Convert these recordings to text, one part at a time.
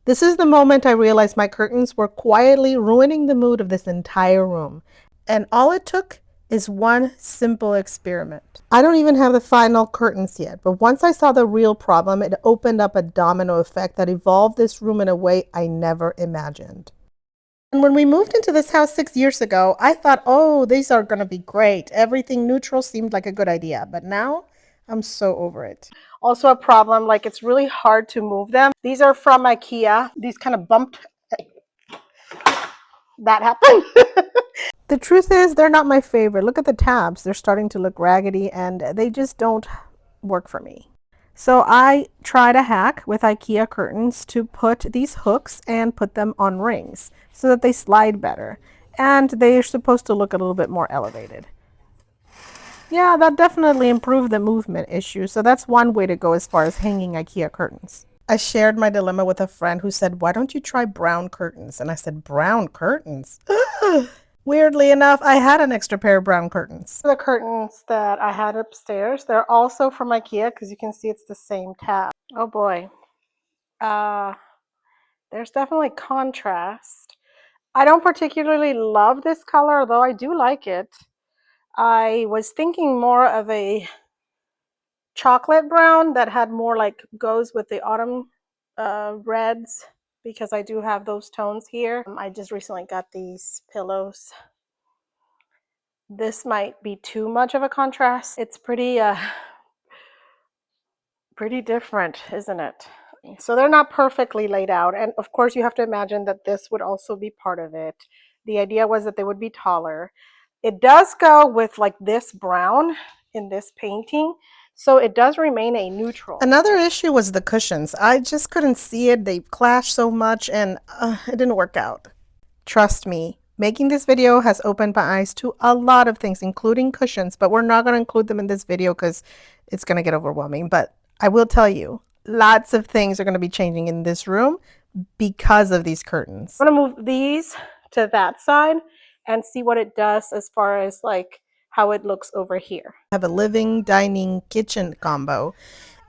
This is the moment I realized my curtains were quietly ruining the mood of this entire room. And all it took is one simple experiment. I don't even have the final curtains yet, but once I saw the real problem, it opened up a domino effect that evolved this room in a way I never imagined. And when we moved into this house 6 years ago, I thought, oh, these are going to be great. Everything neutral seemed like a good idea, but now I'm so over it. Also a problem, like it's really hard to move them. These are from Ikea. These kind of bumped. That happened. The truth is, they're not my favorite. Look at the tabs. They're starting to look raggedy and they just don't work for me. So I tried a hack with IKEA curtains to put these hooks and put them on rings so that they slide better. And they are supposed to look a little bit more elevated. Yeah, that definitely improved the movement issue. So that's one way to go as far as hanging IKEA curtains. I shared my dilemma with a friend who said, why don't you try brown curtains? And I said, brown curtains? Weirdly enough, I had an extra pair of brown curtains. The curtains that I had upstairs, they're also from IKEA because you can see it's the same tab. Oh boy. There's definitely contrast. I don't particularly love this color, although I do like it. I was thinking more of a chocolate brown that had more like goes with the autumn reds, because I do have those tones here. I just recently got these pillows. This might be too much of a contrast. It's pretty different, isn't it? So they're not perfectly laid out, and of course you have to imagine that this would also be part of it. The idea was that they would be taller. It does go with like this brown in this painting, so it does remain a neutral. Another issue was the cushions. I just couldn't see it. They clashed so much and it didn't work out. Trust me, making this video has opened my eyes to a lot of things, including cushions, but we're not going to include them in this video because it's going to get overwhelming. But I will tell you, lots of things are going to be changing in this room because of these curtains. I'm going to move these to that side and see what it does as far as like how it looks over here. I have a living, dining, kitchen combo.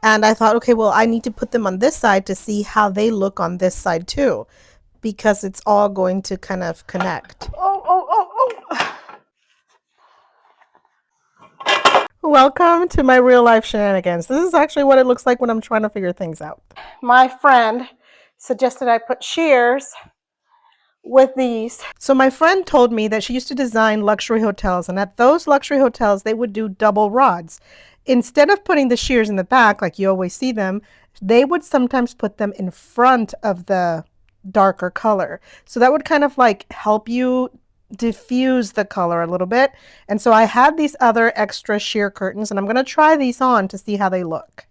And I thought, okay, well, I need to put them on this side to see how they look on this side too, because it's all going to kind of connect. Welcome to my real life shenanigans. This is actually what it looks like when I'm trying to figure things out. My friend suggested I put shears with these. So my friend told me that she used to design luxury hotels, and at those luxury hotels they would do double rods. Instead of putting the shears in the back like you always see them, they would sometimes put them in front of the darker color. So that would kind of like help you diffuse the color a little bit. And so I had these other extra sheer curtains, and I'm going to try these on to see how they look.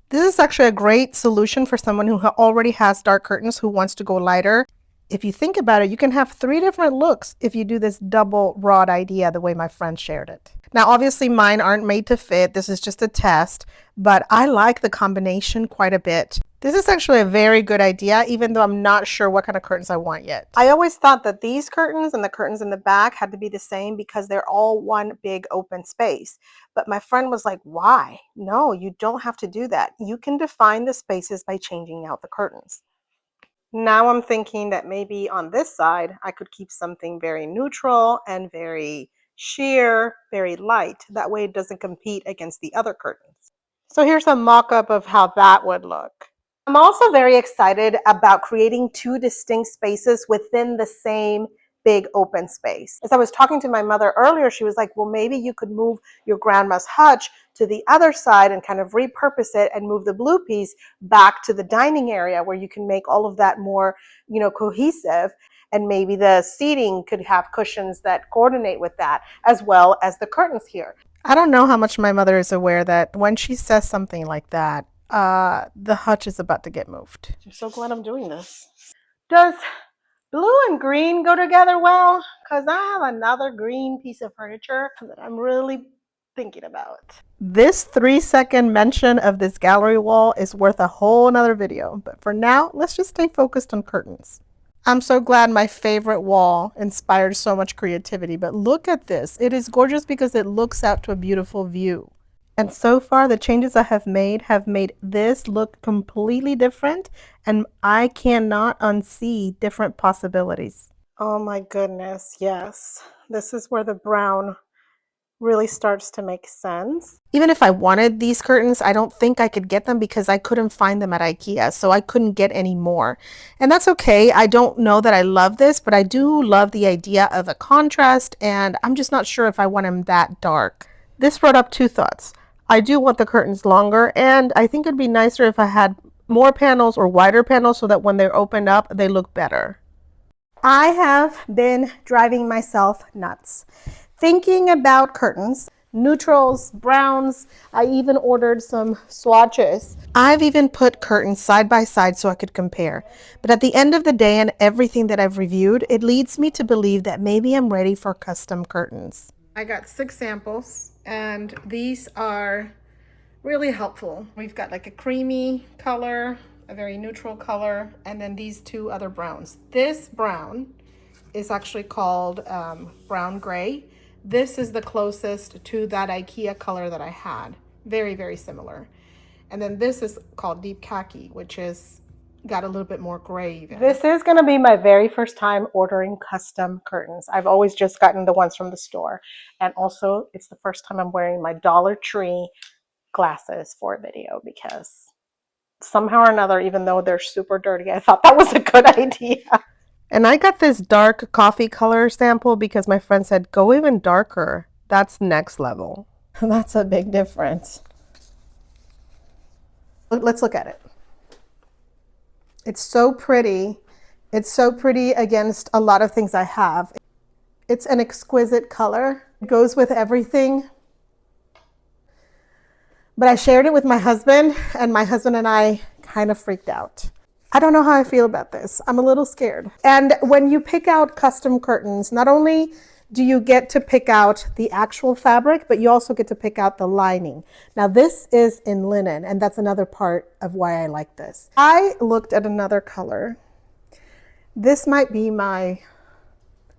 This is actually a great solution for someone who already has dark curtains who wants to go lighter. If you think about it, you can have 3 different looks if you do this double rod idea the way my friend shared it. Now, obviously mine aren't made to fit. This is just a test, but I like the combination quite a bit. This is actually a very good idea, even though I'm not sure what kind of curtains I want yet. I always thought that these curtains and the curtains in the back had to be the same because they're all one big open space. But my friend was like, why? No, you don't have to do that. You can define the spaces by changing out the curtains. Now I'm thinking that maybe on this side, I could keep something very neutral and very sheer, very light. That way it doesn't compete against the other curtains. So here's a mock-up of how that would look. I'm also very excited about creating 2 distinct spaces within the same big open space. As I was talking to my mother earlier, she was like, well, maybe you could move your grandma's hutch to the other side and kind of repurpose it and move the blue piece back to the dining area where you can make all of that more, cohesive. And maybe the seating could have cushions that coordinate with that, as well as the curtains here. I don't know how much my mother is aware that when she says something like that, the hutch is about to get moved. I'm so glad I'm doing this. Does blue and green go together well? Because I have another green piece of furniture that I'm really thinking about. This 3-second mention of this gallery wall is worth a whole nother video. But for now, let's just stay focused on curtains. I'm so glad my favorite wall inspired so much creativity. But look at this. It is gorgeous because it looks out to a beautiful view. And so far, the changes I have made this look completely different, and I cannot unsee different possibilities. Oh my goodness, yes. This is where the brown really starts to make sense. Even if I wanted these curtains, I don't think I could get them because I couldn't find them at Ikea, so I couldn't get any more. And that's okay. I don't know that I love this, but I do love the idea of a contrast, and I'm just not sure if I want them that dark. This brought up two thoughts. I do want the curtains longer, and I think it'd be nicer if I had more panels or wider panels so that when they're opened up, they look better. I have been driving myself nuts thinking about curtains, neutrals, browns. I even ordered some swatches. I've even put curtains side by side so I could compare. But at the end of the day and everything that I've reviewed, it leads me to believe that maybe I'm ready for custom curtains. I got 6 samples and these are really helpful. We've got like a creamy color, a very neutral color, and then these 2 other browns. This brown is actually called brown gray. This is the closest to that Ikea color that I had. Very, very similar. And then this is called deep khaki, which is got a little bit more gray even. This is going to be my very first time ordering custom curtains. I've always just gotten the ones from the store. And also, it's the first time I'm wearing my Dollar Tree glasses for a video because somehow or another, even though they're super dirty, I thought that was a good idea. And I got this dark coffee color sample because my friend said, go even darker. That's next level. That's a big difference. Let's look at it. It's so pretty. It's so pretty against a lot of things I have. It's an exquisite color. It goes with everything. But I shared it with my husband, and my husband and I kind of freaked out. I don't know how I feel about this. I'm a little scared. And when you pick out custom curtains, not only do you get to pick out the actual fabric, but you also get to pick out the lining. Now this is in linen, and that's another part of why I like this. I looked at another color. This might be my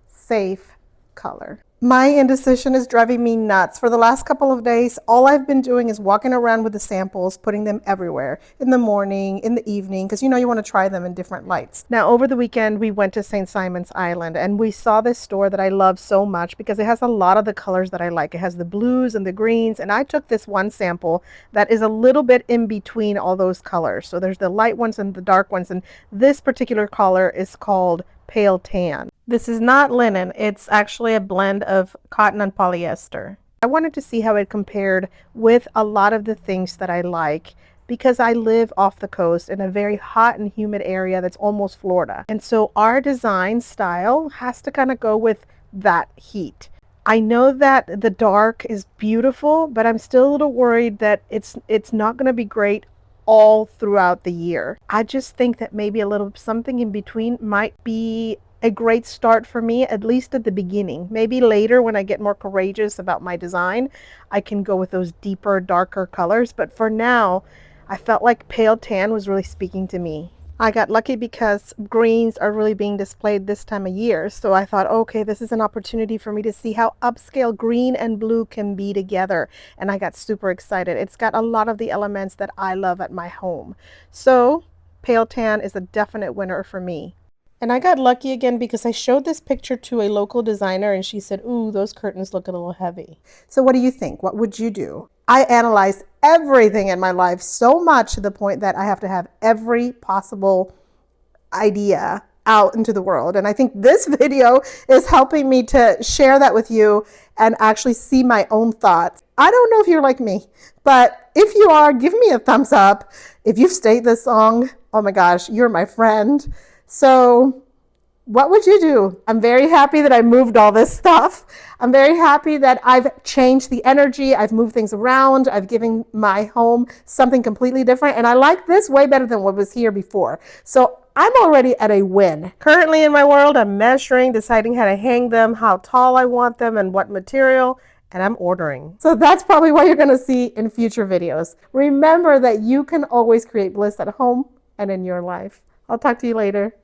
safe color. My indecision is driving me nuts. For the last couple of days, all I've been doing is walking around with the samples, putting them everywhere, in the morning, in the evening, because you know you want to try them in different lights. Now, over the weekend, we went to St. Simon's Island, and we saw this store that I love so much because it has a lot of the colors that I like. It has the blues and the greens, and I took this one sample that is a little bit in between all those colors. So there's the light ones and the dark ones, and this particular color is called pale tan. This is not linen, it's actually a blend of cotton and polyester. I wanted to see how it compared with a lot of the things that I like because I live off the coast in a very hot and humid area that's almost Florida. And so our design style has to kind of go with that heat. I know that the dark is beautiful, but I'm still a little worried that it's not going to be great all throughout the year. I just think that maybe a little something in between might be a great start for me, at least at the beginning. Maybe later when I get more courageous about my design, I can go with those deeper, darker colors. But for now, I felt like pale tan was really speaking to me. I got lucky because greens are really being displayed this time of year. So I thought, okay, this is an opportunity for me to see how upscale green and blue can be together. And I got super excited. It's got a lot of the elements that I love at my home. So pale tan is a definite winner for me. And I got lucky again because I showed this picture to a local designer and she said, ooh, those curtains look a little heavy. So what do you think? What would you do? I analyze everything in my life so much to the point that I have to have every possible idea out into the world. And I think this video is helping me to share that with you and actually see my own thoughts. I don't know if you're like me, but if you are, give me a thumbs up. If you've stayed this long, oh my gosh, you're my friend. So what would you do? I'm very happy that I moved all this stuff. I'm very happy that I've changed the energy. I've moved things around. I've given my home something completely different. And I like this way better than what was here before. So I'm already at a win. Currently in my world, I'm measuring, deciding how to hang them, how tall I want them, and what material. And I'm ordering. So that's probably what you're going to see in future videos. Remember that you can always create bliss at home and in your life. I'll talk to you later.